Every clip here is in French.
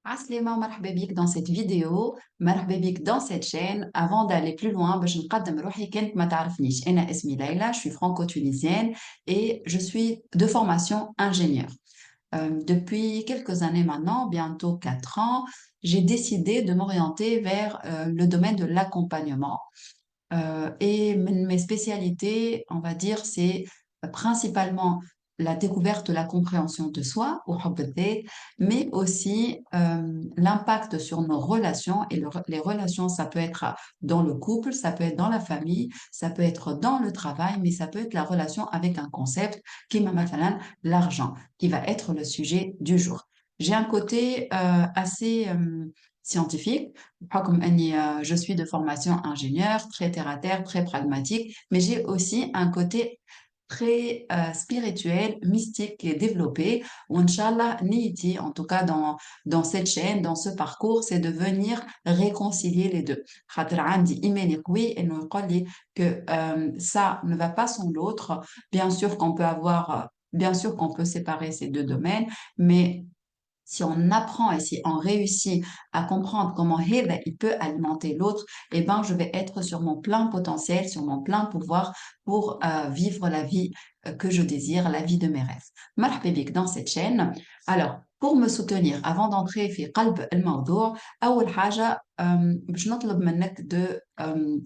Aslima, marhaba bik dans cette vidéo, marhaba bik dans cette chaîne. Avant d'aller plus loin, باش نقدم روحي كانك ما تعرفنيش. أنا اسمي ليلى, je suis franco-tunisienne et je suis de formation ingénieure. Depuis quelques années maintenant, bientôt 4 ans, j'ai décidé de m'orienter vers le domaine de l'accompagnement. Et mes spécialités, on va dire, c'est principalement la découverte de la compréhension de soi, au حب الذات, mais aussi l'impact sur nos relations. Et les relations, ça peut être dans le couple, ça peut être dans la famille, ça peut être dans le travail, mais ça peut être la relation avec un concept qui m'a مثلا l'argent, qui va être le sujet du jour. J'ai un côté assez scientifique. Comme je suis de formation ingénieur, très terre à terre, très pragmatique, mais j'ai aussi un côté très spirituel, mystique qui est développé. Ou Inch'Allah, Niti, en tout cas dans cette chaîne, dans ce parcours, c'est de venir réconcilier les deux. خاطر عندي إيمان قوي إنه يقول لي que ça ne va pas sans l'autre. Bien sûr qu'on peut bien sûr qu'on peut séparer ces deux domaines, mais si on apprend et si on réussit à comprendre comment Heda il peut alimenter l'autre, eh ben, je vais être sur mon plein potentiel, sur mon plein pouvoir pour vivre la vie que je désire, la vie de mes rêves. مرحبا بك dans cette chaîne. Alors, pour me soutenir, avant d'entrer في قلب الموضوع, أول حاجة باش نطلب منك de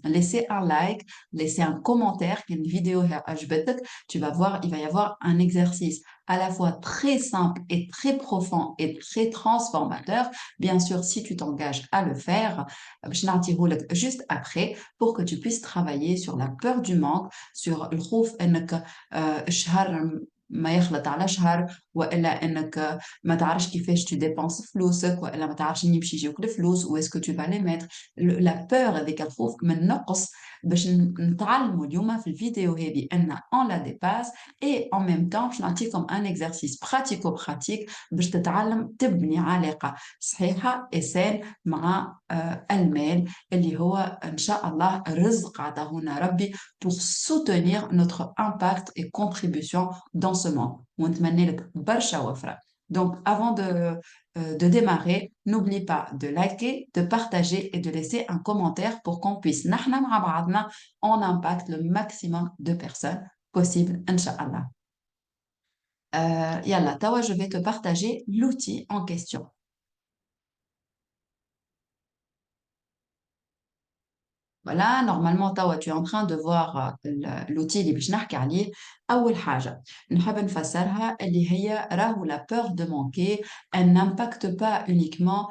laisser un like, laisser un commentaire كان الفيديو عجبتك. Tu vas voir, il va y avoir un exercice à la fois très simple et très profond et très transformateur. Bien sûr, si tu t'engages à le faire, je n'arrête juste après pour que tu puisses travailler sur la peur du manque, sur le خوف انك شهر ما يخلط على شهر, والا انك ما تعرفش كيفاش tu dépenses فلوسك, والا ما تعرفش منين باش يجيوك الفلوس, où est-ce que tu vas les mettre. La peur هذيك الخوف من نقص باش نتعلموا اليوم في الفيديو هذه ان on la dépasse. Et en même temps je نعطيك comme un exercice pratico-pratique باش تتعلم تبني علاقة صحيحة إنسان مع المال اللي هو إن شاء الله رزق عطاهونا ربي pour soutenir notre impact et contribution dans ce monde. ونتمنى لك برشا وفرة. Donc, avant de démarrer, n'oublie pas de liker, de partager et de laisser un commentaire pour qu'on puisse, نحنا مع بعضنا, on impacte le maximum de personnes possible, Inch'Allah. Yalla, Tawa, je vais te partager l'outil en question. Voilà, normalement, Tawa, tu es en train de voir l'outil اللي باش نحكي عليه. أول حاجة نحب نفسرها اللي هي راهو la peur de manquer, elle n'impacte pas uniquement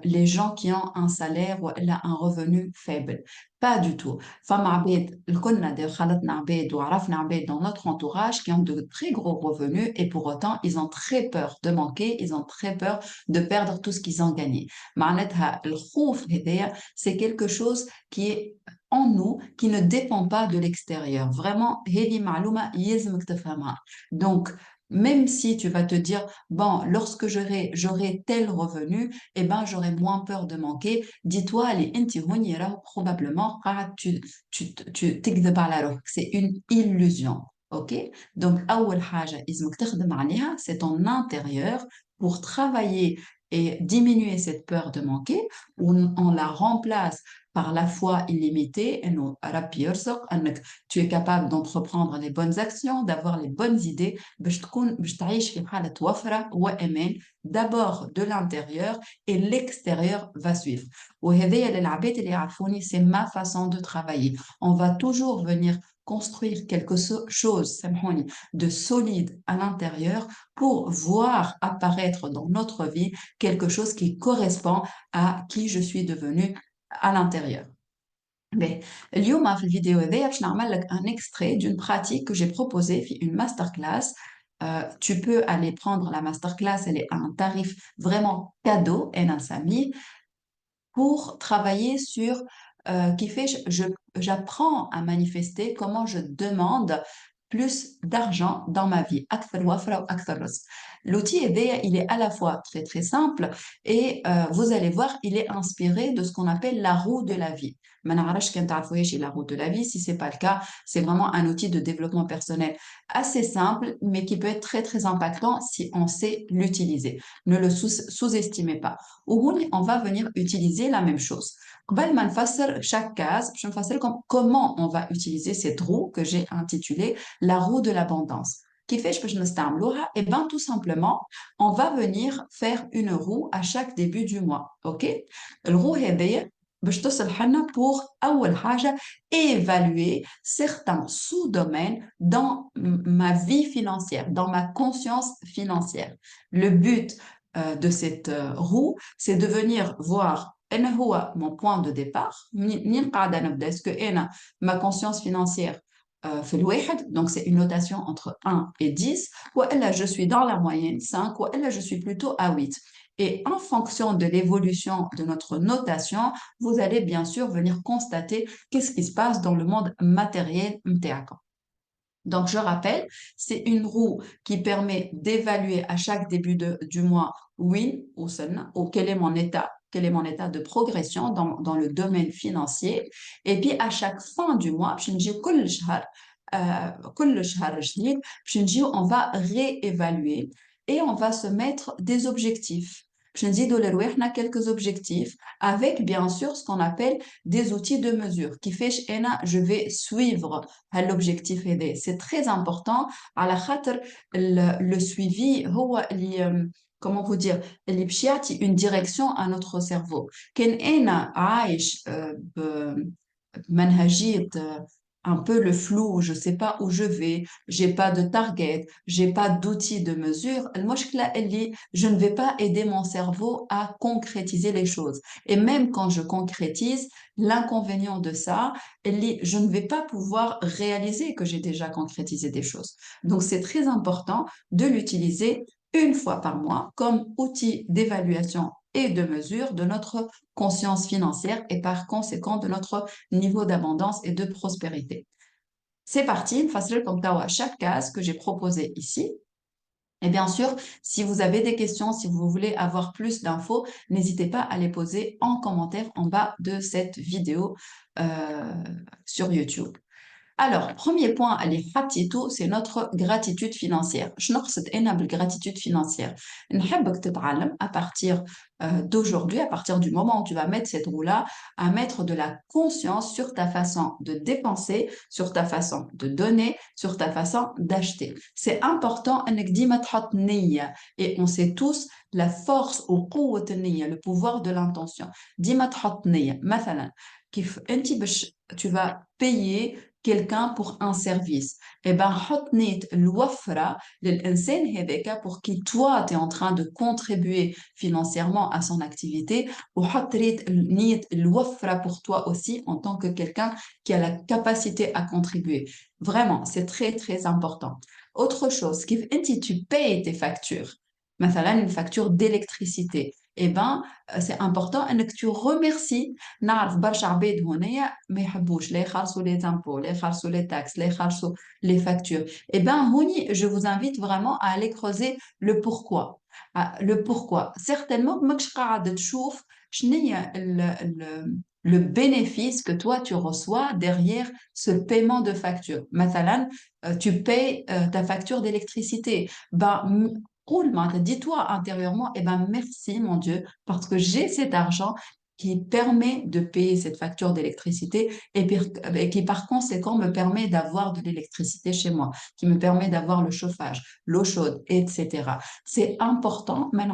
les gens qui ont un salaire ou un revenu faible. Pas du tout. فما عباد الكلنا خلطنا عباد وعرفنا عباد dans notre entourage qui ont de très gros revenus et pour autant ils ont très peur de manquer, ils ont très peur de perdre tout ce qu'ils ont gagné. معناتها الخوف هذايا c'est quelque chose qui est en nous, qui ne dépend pas de l'extérieur. Vraiment, هذه معلومة يلزمك تفهمها. Donc, même si tu vas te dire, bon, lorsque j'aurai tel revenu, eh ben, j'aurai moins peur de manquer. Dis-toi, allez, انت هوني راه probablement tu تكذب على روحك. C'est une illusion. OK? Donc, أول حاجة لازمك تخدم عليها, c'est ton intérieur pour travailler et diminuer cette peur de manquer. On la remplace par la foi illimitée, et non, tu es capable d'entreprendre les bonnes actions, d'avoir les bonnes idées, باش تعيش في حالة وفرة وأمان, d'abord de l'intérieur et l'extérieur va suivre. وهذيا للعباد اللي يعرفوني, c'est ma façon de travailler. On va toujours venir construire quelque chose, سامحوني, de solide à l'intérieur pour voir apparaître dans notre vie quelque chose qui correspond à qui je suis devenue à l'intérieur. Mais اليوم في الفيديو هذايا باش نعمل لك un extrait d'une pratique que j'ai proposée في une masterclass. Tu peux aller prendre la masterclass, elle est à un tarif vraiment cadeau, en Sami, pour travailler sur qui fait j'apprends à manifester comment je demande plus d'argent dans ma vie. أكثر وفرة وأكثر رزق. L'outil EDEA, il est à la fois très très simple et vous allez voir, il est inspiré de ce qu'on appelle la roue de la vie. ما نعرفش كان تعرفوهاش la roue de la vie. Si c'est pas le cas, c'est vraiment un outil de développement personnel assez simple, mais qui peut être très très impactant si on sait l'utiliser. Ne le sous-estimez pas. On va venir utiliser la même chose. قبل ما نفسر chaque case, je vais نفسر comment on va utiliser cette roue que j'ai intitulée la roue de l'abondance. كيفاش باش نستعملوها؟ Eh bien, tout simplement, on va venir faire une roue à chaque début du mois. OK? الروue هذيا باش تصلح لنا pour أول حاجة évaluer certains sous-domaines dans ma vie financière, dans ma conscience financière. Le but de cette roue, c'est de venir voir أنا هو mon point de départ منين قاعدة نبدأ. Est-ce que أنا ma conscience financière في الواحد, donc c'est une notation entre 1 et 10, ou là je suis dans la moyenne 5, ou là je suis plutôt à 8. Et en fonction de l'évolution de notre notation, vous allez bien sûr venir constater qu'est-ce qui se passe dans le monde matériel متاعكم. Donc, je rappelle, c'est une roue qui permet d'évaluer à chaque début du mois, oui ou non, ou quel est mon état de progression dans le domaine financier. Et puis, à chaque fin du mois, كل شهر جديد on va réévaluer et on va se mettre des objectifs. باش نزيدوا لرواحنا quelques objectifs avec bien sûr ce qu'on appelle des outils de mesure qui fait je vais suivre l'objectif aidé. C'est très important على خاطر le suivi هو اللي comment vous dire اللي باش يعطي une direction à notre cerveau. كان أنا عايش بمنهجية un peu le flou, je sais pas où je vais, j'ai pas de target, j'ai pas d'outils de mesure. Je ne vais pas aider mon cerveau à concrétiser les choses. Et même quand je concrétise, l'inconvénient de ça, je ne vais pas pouvoir réaliser que j'ai déjà concrétisé des choses. Donc, c'est très important de l'utiliser une fois par mois comme outil d'évaluation et de mesure de notre conscience financière et par conséquent de notre niveau d'abondance et de prospérité. C'est parti, facile comme à chaque case que j'ai proposée ici. Et bien sûr, si vous avez des questions, si vous voulez avoir plus d'infos, n'hésitez pas à les poser en commentaire en bas de cette vidéo sur YouTube. Alors, premier point, allez, c'est notre gratitude financière. Je n'ai gratitude financière. À partir d'aujourd'hui, à partir du moment où tu vas mettre cette roue-là, à mettre de la conscience sur ta façon de dépenser, sur ta façon de donner, sur ta façon d'acheter. C'est important, et on sait tous la force ou le pouvoir de l'intention. Tu vas payer quelqu'un pour un service. Eh ben, حط نية الوفرة للإنسان هذاك pour qui toi, tu es en train de contribuer financièrement à son activité, ou حط نية الوفرة pour toi aussi en tant que quelqu'un qui a la capacité à contribuer. Vraiment, c'est très, très important. Autre chose, tu payes tes factures. مثلا une facture d'électricité. Eh ben, c'est important que tu remercies. نعرف برشا عباد هنايا ما يحبوش لا يخلصوا les impôts, لا يخلصوا les taxes, لا يخلصوا les factures. Eh ben, هوني, je vous invite vraiment à aller creuser le pourquoi. Le pourquoi. Certainement, ماكش قاعد تشوف شنيا le bénéfice que toi tu reçois derrière ce paiement de facture. مثلا, tu payes ta facture d'électricité. Ben, dis-toi intérieurement, eh ben merci mon Dieu, parce que j'ai cet argent qui permet de payer cette facture d'électricité et qui par conséquent me permet d'avoir de l'électricité chez moi, qui me permet d'avoir le chauffage, l'eau chaude, etc. C'est important, mais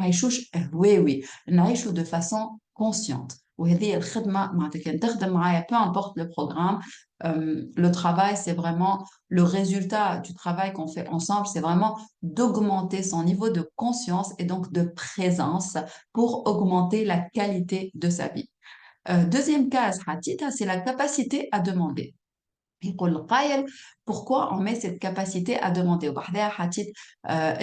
oui, oui, de façon consciente. وهذه الخدمة معناتها كان تخدم معايا peu importe le programme. Le travail, c'est vraiment le résultat du travail qu'on fait ensemble, c'est vraiment d'augmenter son niveau de conscience et donc de présence pour augmenter la qualité de sa vie. Deuxième case, c'est la capacité à demander. يقول القائل Pourquoi on met cette capacité à demander?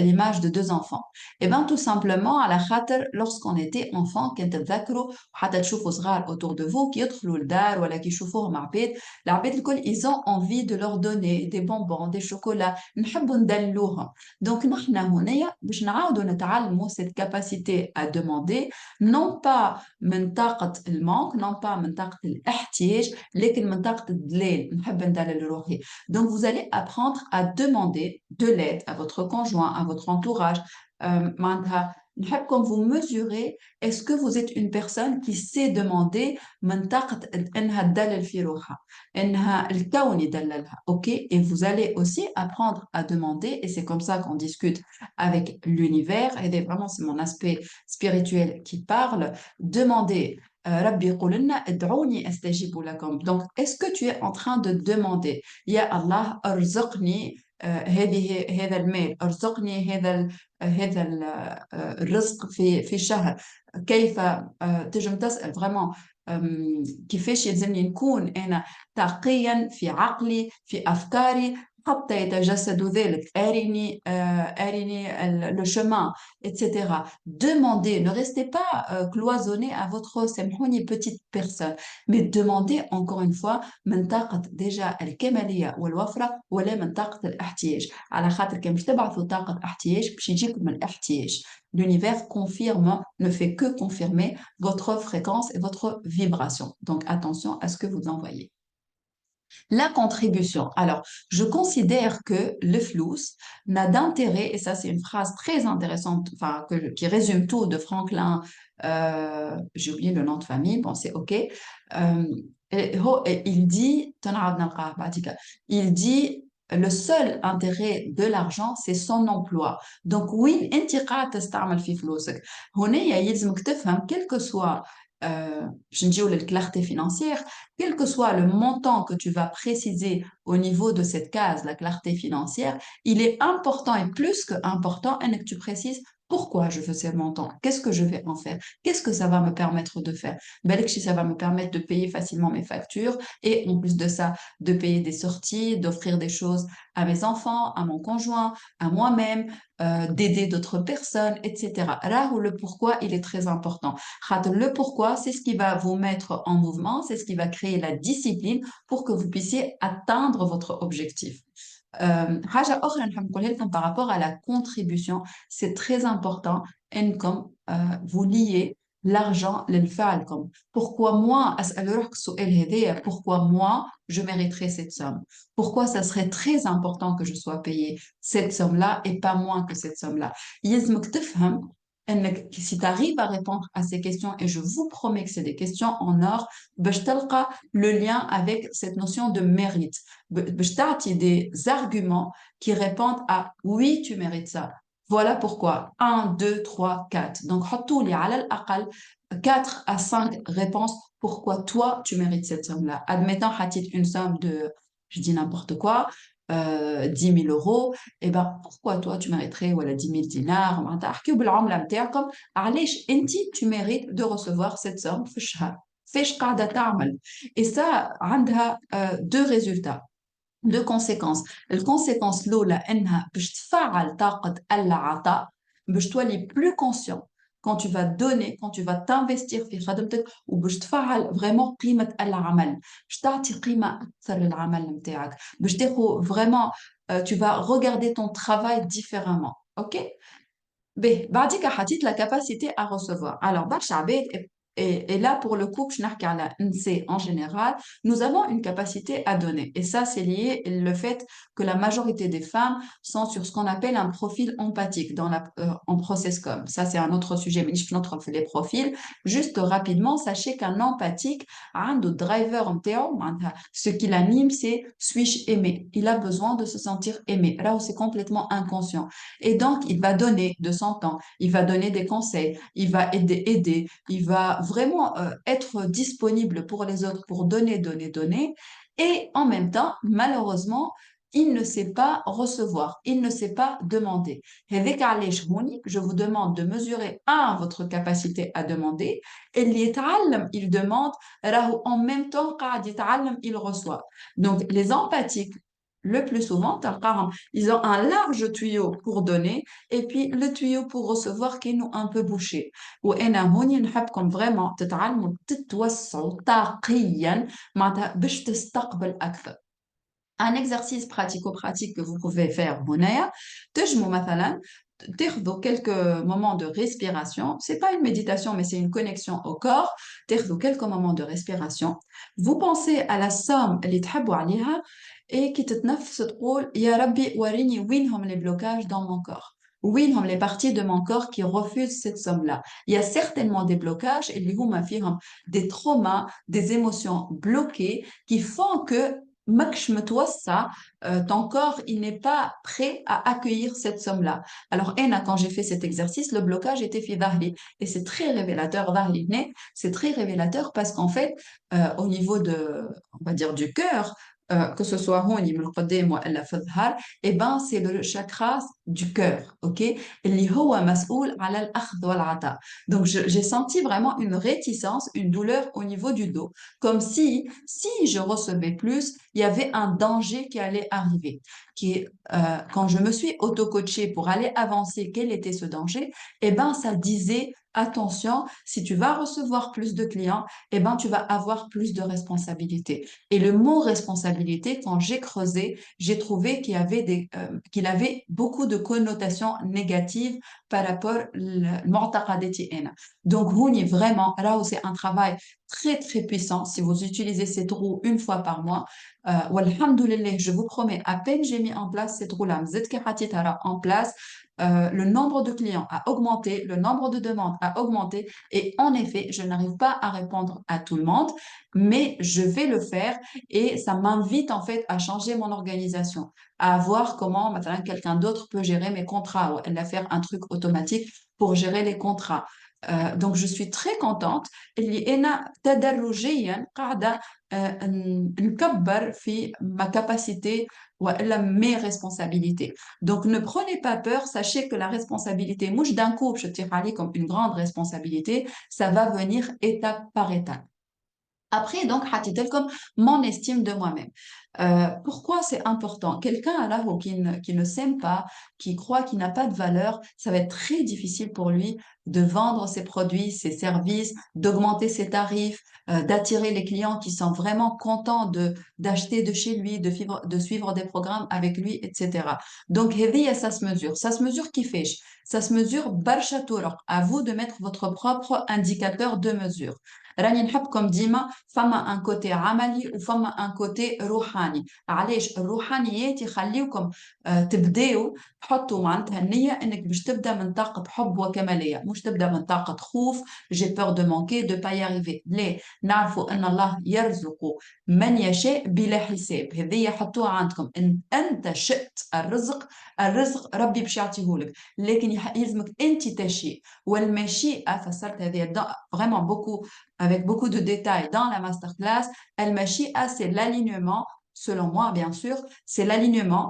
L'image de deux enfants. Eh bien, tout simplement, à la khater, lorsqu'on était enfant, quand تذكروا وحتى تشوفوا صغار autour de vous qui يدخلوا للدار ولا كي يشوفوهم عباد العباد الكل ils ont envie de leur donner des bonbons des chocolats نحبوا ندلوهم donc نحن هنا باش نعاودوا نتعلموا cette capacité à demander non pas من طاقة المانك non pas من طاقة الاحتياج لكن من طاقة الدلال نحب ندلل روحي donc vous allez apprendre à demander de l'aide à votre conjoint à votre entourage معناتها نحبكم vous mesurez est-ce que vous êtes une personne qui sait demander من طاقة إنها تدلل في روحها إنها الكون يدللها ok et vous allez aussi apprendre à demander et c'est comme ça qu'on discute avec l'univers et vraiment c'est mon aspect spirituel qui parle demander ربي يقول لنا ادعوني استجيب لكم donc est-ce que tu es en train de demander يا الله ارزقني هذا المال ارزقني الرزق في الشهر كيف تجم تسأل vraiment كيفاش يلزمني نكون أنا تقيا في عقلي في أفكاري حتى يتجسد ذلك أرني le chemin etc. Demandez, ne restez pas cloisonné à votre سامحوني petite personne mais demandez encore une fois من طاقة déjà الكمالية والوفرة ولا من طاقة الاحتياج على خاطر كان باش تبعثوا طاقة احتياج باش يجيكم من الاحتياج l'univers confirme, ne fait que confirmer votre fréquence et votre vibration. Donc attention à ce que vous envoyez. La contribution. Alors, je considère que le flous n'a d'intérêt, et ça c'est une phrase très intéressante, enfin, qui résume tout de Franklin, j'ai oublié le nom de famille, bon c'est OK. Il dit, il dit, le seul intérêt de l'argent, c'est son emploi. Donc, oui, انت قاعد تستعمل في فلوسك. هنا يلزمك تفهم, quel que soit je ne dis la clarté financière, quel que soit le montant que tu vas préciser au niveau de cette case, la clarté financière, il est important et plus que important que tu précises pourquoi je veux ces montants, qu'est-ce que je vais en faire, qu'est-ce que ça va me permettre de faire. Si ça va me permettre de payer facilement mes factures et en plus de ça, de payer des sorties, d'offrir des choses à mes enfants, à mon conjoint, à moi-même, d'aider d'autres personnes, etc. Là où le pourquoi, il est très important. Le pourquoi, c'est ce qui va vous mettre en mouvement, c'est ce qui va créer la discipline pour que vous puissiez atteindre votre objectif. حاجة أخرى نحب نقولها لكم par rapport à la contribution, c'est très important إنكم vous liez l'argent للفعلكم. Pourquoi moi, أسأل روحك السؤال هذايا, pourquoi moi je mériterais cette somme? Pourquoi ça serait très important que je sois payée cette somme-là et pas moins que cette somme-là? يلزمك تفهم si tu arrives à répondre à ces questions, et je vous promets que c'est des questions en or, باش تلقى le lien avec cette notion de mérite. باش تعطي des arguments qui répondent à oui, tu mérites ça. Voilà pourquoi. 1, 2, 3, 4. Donc, حطوا لي على الأقل 4 à 5 réponses pourquoi toi, tu mérites cette somme-là. Admettons, حطيت une somme de, je dis n'importe quoi, 10 000 euros, et ben pourquoi toi tu mériterais voilà, 10 000 dinars معناتها احكيو بالعملة نتاعكم علاش انت tu mérites de recevoir cette somme في الشهر فاش قاعدة تعمل et ça عندها deux résultats deux conséquences الconséquence الأولى أنها باش تفعل طاقة العطاء باش تولي plus conscient quand tu vas donner, quand tu vas t'investir في خدمتك وباش تفعل vraiment قيمة العمل باش تعطي قيمة أكثر للعمل نتاعك باش تاخو vraiment tu vas regarder ton travail différemment ok به بعديك حطيت la capacité à recevoir alors برشا عباد et là, pour le coup, en général, nous avons une capacité à donner. Et ça, c'est lié au fait que la majorité des femmes sont sur ce qu'on appelle un profil empathique en processcom. Ça, c'est un autre sujet, mais je n'entre pas les profils. Juste rapidement, sachez qu'un empathique a un de driver en théorie. Ce qui l'anime, c'est suis-je aimé? Il a besoin de se sentir aimé. Là où c'est complètement inconscient. Et donc, il va donner de son temps, il va donner des conseils, il va aider, il va vraiment être disponible pour les autres, pour donner, donner, donner. Et en même temps, malheureusement, il ne sait pas recevoir, il ne sait pas demander. هذاك علاش هوني je vous demande de mesurer votre capacité à demander. اللي يتعلم, il demande, راهو en même temps قاعد يتعلم, il reçoit. Donc les empathiques, le plus souvent, ils ont un large tuyau pour donner et puis le tuyau pour recevoir qui est un peu bouché. وأنا هوني نحبكم vraiment تتعلموا تتوسعوا طاقيا معناتها باش تستقبل أكثر. Un exercice pratico-pratique que vous pouvez faire هنايا تجموا مثلا تاخذوا quelques moments de respiration. C'est pas une méditation, mais c'est une connexion au corps. تاخذوا quelques moments de respiration. Vous pensez à la somme اللي تحبوا عليها et qui تتنفس تقول يا ربي وريني وينهم les blocages dans mon corps. وينهم les parties de mon corps qui refusent cette somme-là. Il y a certainement des blocages اللي هما فيهم des traumas, des émotions bloquées qui font que ماكش متوسع, ton corps il n'est pas prêt à accueillir cette somme-là. Alors, quand j'ai fait cet exercice, le blocage était في ظهري. Et c'est très révélateur, ظهري هنا, c'est très révélateur parce qu'en fait, au niveau de, on va dire, du cœur, que ce soit هوني من القدام ولا في الظهر, eh ben, c'est le chakra du cœur, ok? اللي هو مسؤول على الأخذ والعطاء. Donc, j'ai senti vraiment une réticence, une douleur au niveau du dos, comme si je recevais plus, il y avait un danger qui allait arriver. Quand je me suis auto-coachée pour aller avancer, quel était ce danger? Eh ben, ça disait, attention, si tu vas recevoir plus de clients, eh ben, tu vas avoir plus de responsabilités. Et le mot responsabilité, quand j'ai creusé, j'ai trouvé qu'il avait beaucoup de connotations négatives par rapport المعتقدات أنا. Donc, هوني vraiment, là où c'est un travail très, très puissant. Si vous utilisez cette roue une fois par mois, walhamdoulilah, je vous promets, à peine j'ai mis en place cette roue-là, مزيد كي حطيتها en place, le nombre de clients a augmenté, le nombre de demandes a augmenté et en effet, je n'arrive pas à répondre à tout le monde, mais je vais le faire et ça m'invite en fait à changer mon organisation, à voir comment maintenant quelqu'un d'autre peut gérer mes contrats ou à faire un truc automatique pour gérer les contrats. Donc je suis très contente اللي أنا تدرجيا قاعدة نكبر في ma capacité وإلا mes responsabilités. Donc ne prenez pas peur, sachez que la responsabilité, مش d'un coup je tire aller comme une grande responsabilité, ça va venir étape par étape. Après, donc, tel comme mon estime de moi-même. Pourquoi c'est important? Quelqu'un là qui ne s'aime pas, qui croit qu'il n'a pas de valeur, ça va être très difficile pour lui de vendre ses produits, ses services, d'augmenter ses tarifs, d'attirer les clients qui sont vraiment contents d'acheter de chez lui, de suivre des programmes avec lui, etc. Donc, ça se mesure qui fait, ça se mesure برشا طرق. À vous de mettre votre propre indicateur de mesure. راني نحبكم ديما فما ان كوتي عملي وفما ان كوتي روحاني. علاش الروحانيات يخليوكم تبداو تحطوا معناتها النية انك باش تبدا من طاقة حب وكمالية، مش تبدا من طاقة خوف جي بور دو مانكي دو با ياريفي. ليه؟ نعرفوا ان الله يرزق من يشاء بلا حساب. هذه حطوها عندكم، ان انت شئت الرزق، الرزق ربي باش يعطيهولك، لكن يلزمك انت تشيء. والمشيئة فسرت هذه vraiment avec beaucoup de détails dans la masterclass. Al-Mashi'a, c'est l'alignement, selon moi bien sûr, c'est l'alignement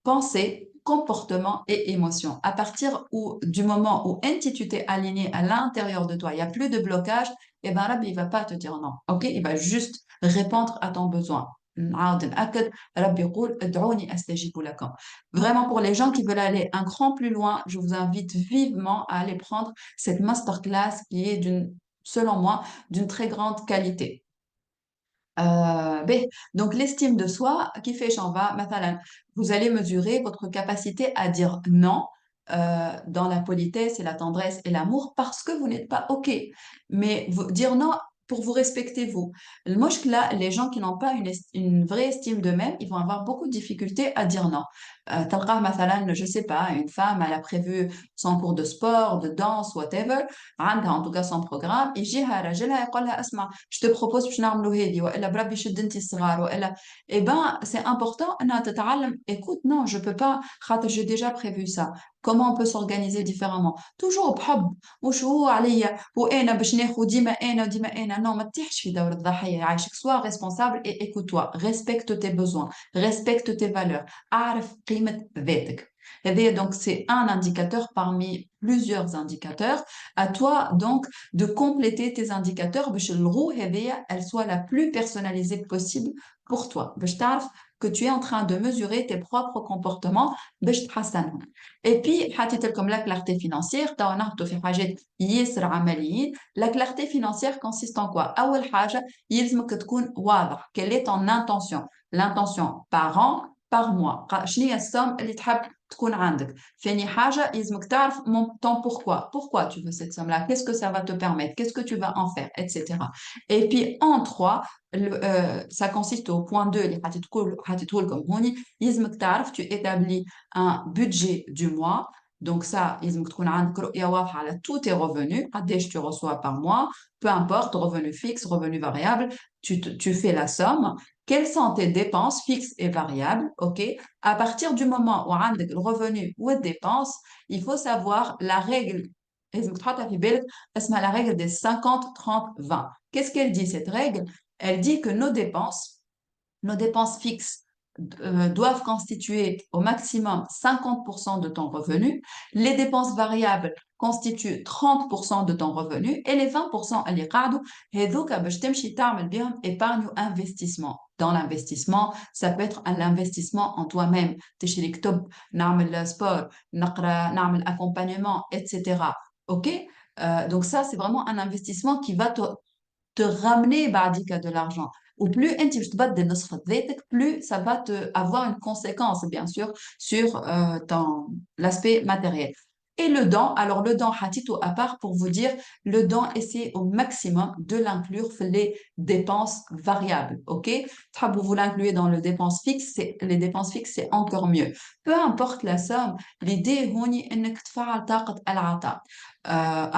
pensée, comportement et émotion. À partir du moment où tu t'es aligné à l'intérieur de toi, il n'y a plus de blocage, et ben Rabbi, il va pas te dire non, ok? Il va juste répondre à ton besoin. Vraiment, pour les gens qui veulent aller un cran plus loin, je vous invite vivement à aller prendre cette masterclass qui est selon moi, d'une très grande qualité. Donc, l'estime de soi, qui fait va, vous allez mesurer votre capacité à dire non dans la politesse et la tendresse et l'amour parce que vous n'êtes pas OK. Mais dire non pour vous respecter vous. Là, les gens qui n'ont pas une vraie estime d'eux-mêmes, ils vont avoir beaucoup de difficultés à dire non. Je sais pas, une femme, elle a prévu son cours de sport, de danse, whatever, عندها en tout cas son programme, يجيها راجلها يقول لها اسمع je te propose باش نعملوا هذه والا بربي شد انت الصغار والا. Eh ben c'est important انها تتعلم écoute non je peux pas خاطر j'ai déjà prévu ça. Comment on peut s'organiser différemment toujours بحب مش هو عليا وانا باش ناخذ ديما انا وديما انا. Non ما تطيحش في دور الضحيه يعيشك. Sois responsable et écoute-toi, respecte tes besoins, respecte tes valeurs, اعرف قيمة ذاتك. Donc, c'est un indicateur parmi plusieurs indicateurs. À toi, donc, de compléter tes indicateurs باش الغو هذيا elle soit la plus personnalisée possible pour toi. باش تعرف que tu es en train de mesurer tes propres comportements باش تحسنهم. Et puis حطيت لكم la clarté financière توا نهبطوا في حاجات ياسر عمليين. La clarté financière consiste en quoi؟ أول حاجة يلزمك تكون واضح. Quelle est ton intention? L'intention par an, par mois. شنو هي السوم اللي تحب تكون عندك؟ ثاني حاجة يلزمك تعرف ton pourquoi. Pourquoi tu veux cette somme-là? Qu'est-ce que ça va te permettre? Qu'est-ce que tu vas en faire? Etc. Et puis en trois, ça consiste au point 2 اللي حطيته لكم هوني. يلزمك تعرف tu établis un budget du mois. Donc ça, يلزمك تكون عندك رؤية واضحة على tous tes revenus. قديش tu reçois par mois, peu importe, revenu fixe, revenu variable, tu fais la somme. Quelles sont tes dépenses fixes et variables? OK? À partir du moment où on a le revenu ou les dépenses, il faut savoir la règle. لازمك تحطها في بالك اسمها la règle des 50-30-20. Qu'est-ce qu'elle dit cette règle? Elle dit que nos dépenses fixes doivent constituer au maximum 50% de ton revenu. Les dépenses variables constituent 30% de ton revenu et les 20% اللي قاعدوا هذوك باش تمشي تعمل بهم épargne ou investissement. Dans l'investissement, ça peut être un investissement en toi-même. تشري كتب, نعمل sport, نقرا, نعمل accompagnement, etc. OK? Donc ça, c'est vraiment un investissement qui va te ramener بعديك de l'argent. Ou plus tu te bats plus ça va avoir une conséquence, bien sûr, sur l'aspect matériel. Et le don, alors le don, hatito à part pour vous dire, le don, essayez au maximum de l'inclure les dépenses variables, ok? Vous l'incluez dans les dépenses fixes, c'est encore mieux. Peu importe la somme, l'idée est انك تفعل طاقة العطاء.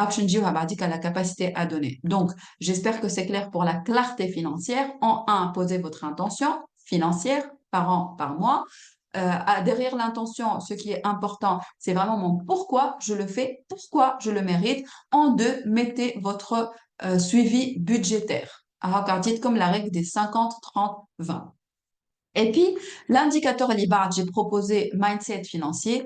باش نجيوها بعديك à la capacité à donner. Donc, j'espère que c'est clair pour la clarté financière. En un, posez votre intention financière par an, par mois. Derrière l'intention, ce qui est important, c'est vraiment mon pourquoi je le fais, pourquoi je le mérite. En deux, mettez votre suivi budgétaire. Comme la règle des 50-30-20. Et puis, l'indicateur Libar, j'ai proposé mindset financier.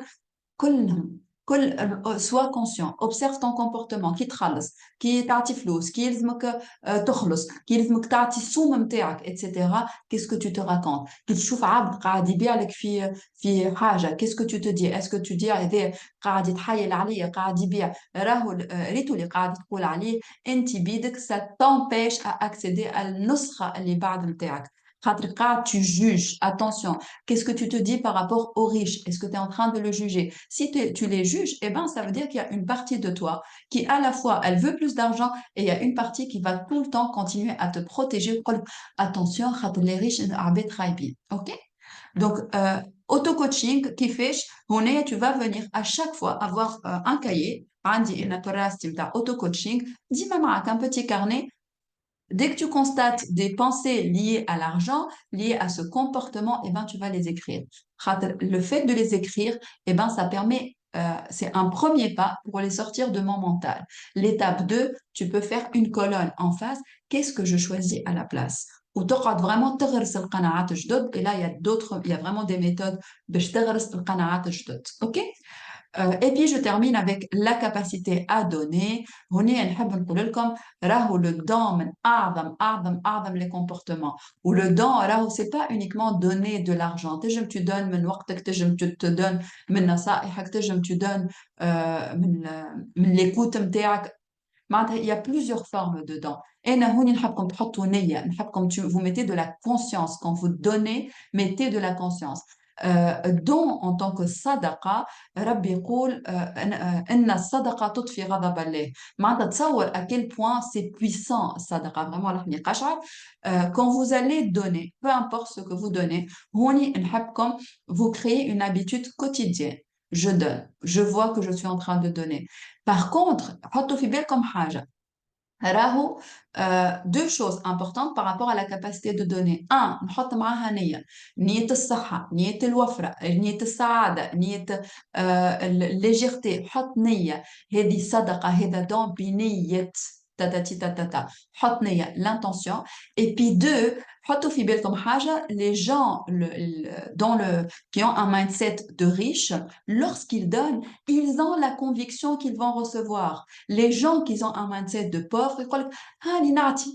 Sois conscient, observe ton comportement كي تخلص كي تعطي فلوس كي يلزمك تخلص كي يلزمك تعطي السوم نتاعك etc. Qu'est-ce que tu te racontes كي تشوف عبد قاعد يبيع لك في حاجه qu'est-ce que tu te dis est-ce que tu dis هذا قاعد يتحايل عليا قاعد يبيع راهو ريتو اللي قاعد تقول عليه انت بيدك ça t'empêche à accéder à النسخه اللي بعد نتاعك tu juges. Attention, qu'est-ce que tu te dis par rapport aux riches? Est-ce que tu es en train de le juger? Si tu les juges, eh ben, ça veut dire qu'il y a une partie de toi qui, à la fois, elle veut plus d'argent et il y a une partie qui va tout le temps continuer à te protéger. Attention, les riches, ok? Donc, auto-coaching, qui fait, tu vas venir à chaque fois avoir un cahier, auto-coaching, dis-moi un petit carnet. Dès que tu constates des pensées liées à l'argent, liées à ce comportement, eh ben, tu vas les écrire. Le fait de les écrire, eh ben, ça permet, c'est un premier pas pour les sortir de mon mental. L'étape 2, tu peux faire une colonne en face. Qu'est-ce que je choisis à la place? Ou تقعد vraiment تغرس القناعات الجدد. Et là, il y a vraiment des méthodes باش تغرس القناعات الجدد. OK? Et puis je termine avec la capacité à donner. هنا نحب نقول لكم راهو le don من أعظم les comportements. Ou le don راهو c'est pas uniquement donner de l'argent. تجم tu donnes من وقتك تجم tu te donnes من نصائحك تجم tu donnes من l'écoute نتاعك. Il y a plusieurs formes de don. أنا هوني نحبكم تحطوا نية نحبكم vous mettez de la conscience quand vous donnez mettez de la conscience. don en tant que sadaqa ربي يقول إن الصدقة تطفي غضب الله. معناتها تصور à quel point c'est puissant الصدقة vraiment لحني قشعر. Quand vous allez donner peu importe ce que vous donnez هوني نحبكم vous créez une habitude quotidienne. Je donne, je vois que je suis en train de donner. Par contre, حطوا في بالكم حاجة. راهو deux choses importantes par rapport à la capacité de donner. Un, نحط معاها نية الصحة, نية الوفرة, نية السعادة, نية الليجيرتي. حط نية هذه صدقة هذا دون بنية tatati tatata. حط نية l'intention. Et puis deux, حطوا في بالكم حاجة. Les gens qui ont un mindset de riche, lorsqu'ils donnent, ils ont la conviction qu'ils vont recevoir. Les gens qui ont un mindset de pauvre, ils disent هاني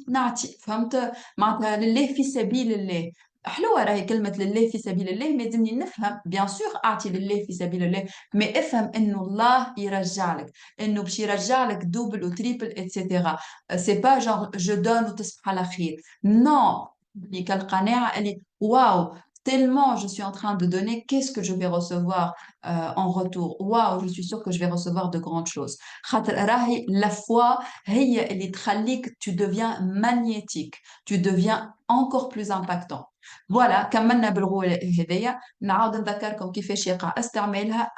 نعطي فهمت معناتها لله في سبيل الله. حلوة راهي كلمة لله في سبيل الله، ما يلزمني نفهم بيان سور أعطي لله في سبيل الله، ما افهم إنه الله يرجع لك، إنه باش يرجع لك دوبل وتريبل اتسيتيرا. سي با جونغ جو دون وتصبح على خير، نو. كالقناعة اللي واو tellement je suis en train de donner, qu'est-ce que je vais recevoir en retour? Waouh, je suis sûre que je vais recevoir de grandes choses. خاطر راهي la foi هي اللي تخليك tu deviens magnétique, tu deviens encore plus impactant. فوالا كملنا بالغول هذيا. نعاود نذكركم كيفاش يقع استعمالها.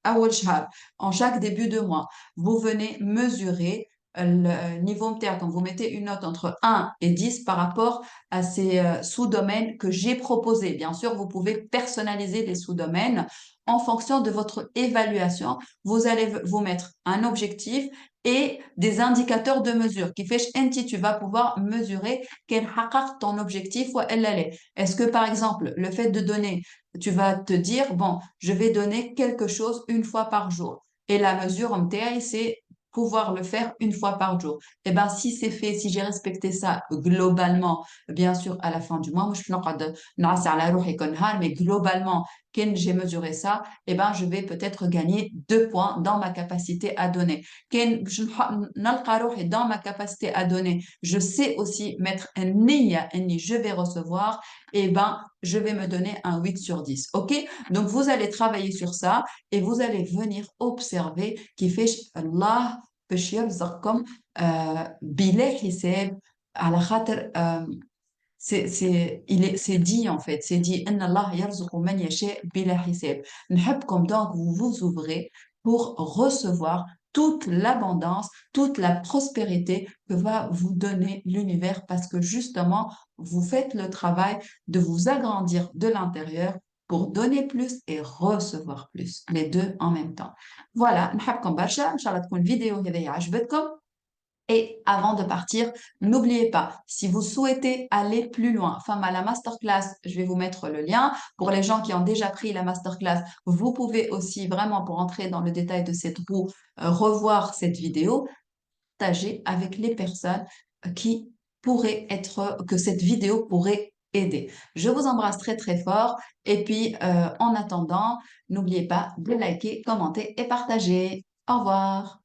أول شهر en chaque début de mois vous venez mesurer le niveau نتاعكم. Vous mettez une note entre 1 et 10 par rapport à ces sous-domaines que j'ai proposés. Bien sûr, vous pouvez personnaliser les sous-domaines en fonction de votre évaluation. Vous allez vous mettre un objectif et des indicateurs de mesure qui fait tu vas pouvoir mesurer quel حقق ton objectif ou elle est. Est-ce que par exemple le fait de donner, tu vas te dire bon, je vais donner quelque chose une fois par jour et la mesure en TI c'est pouvoir le faire une fois par jour. Et ben si c'est fait, si j'ai respecté ça globalement, bien sûr à la fin du mois, moi je نقعد نعس على روحي كل نهار, mais globalement quand j'ai mesuré ça, et ben je vais peut-être gagner 2 points dans ma capacité à donner. كان باش نلقى روحي dans ma capacité à donner, je sais aussi mettre un نية اني je vais recevoir, et ben je vais me donner un 8 sur 10. OK? Donc vous allez travailler sur ça et vous allez venir observer كيفاش الله باش يرزقكم بلا حساب. على خاطر c'est dit en fait, c'est dit إن الله يرزق من يشاء بلا حساب. نحبكم donc vous vous ouvrez pour recevoir toute l'abondance, toute la prospérité que va vous donner l'univers parce que justement, vous faites le travail de vous agrandir de l'intérieur pour donner plus et recevoir plus, les deux en même temps. Voilà, نحبكم برشا. إن شاء الله تكون الفيديو هذه عجبتكم. Et avant de partir, n'oubliez pas, si vous souhaitez aller plus loin, enfin à la masterclass, je vais vous mettre le lien. Pour les gens qui ont déjà pris la masterclass, vous pouvez aussi vraiment, pour entrer dans le détail de cette roue, revoir cette vidéo, partager avec les personnes qui pourraient être, que cette vidéo pourrait aider. Je vous embrasse très très fort et puis en attendant, n'oubliez pas de liker, commenter et partager. Au revoir.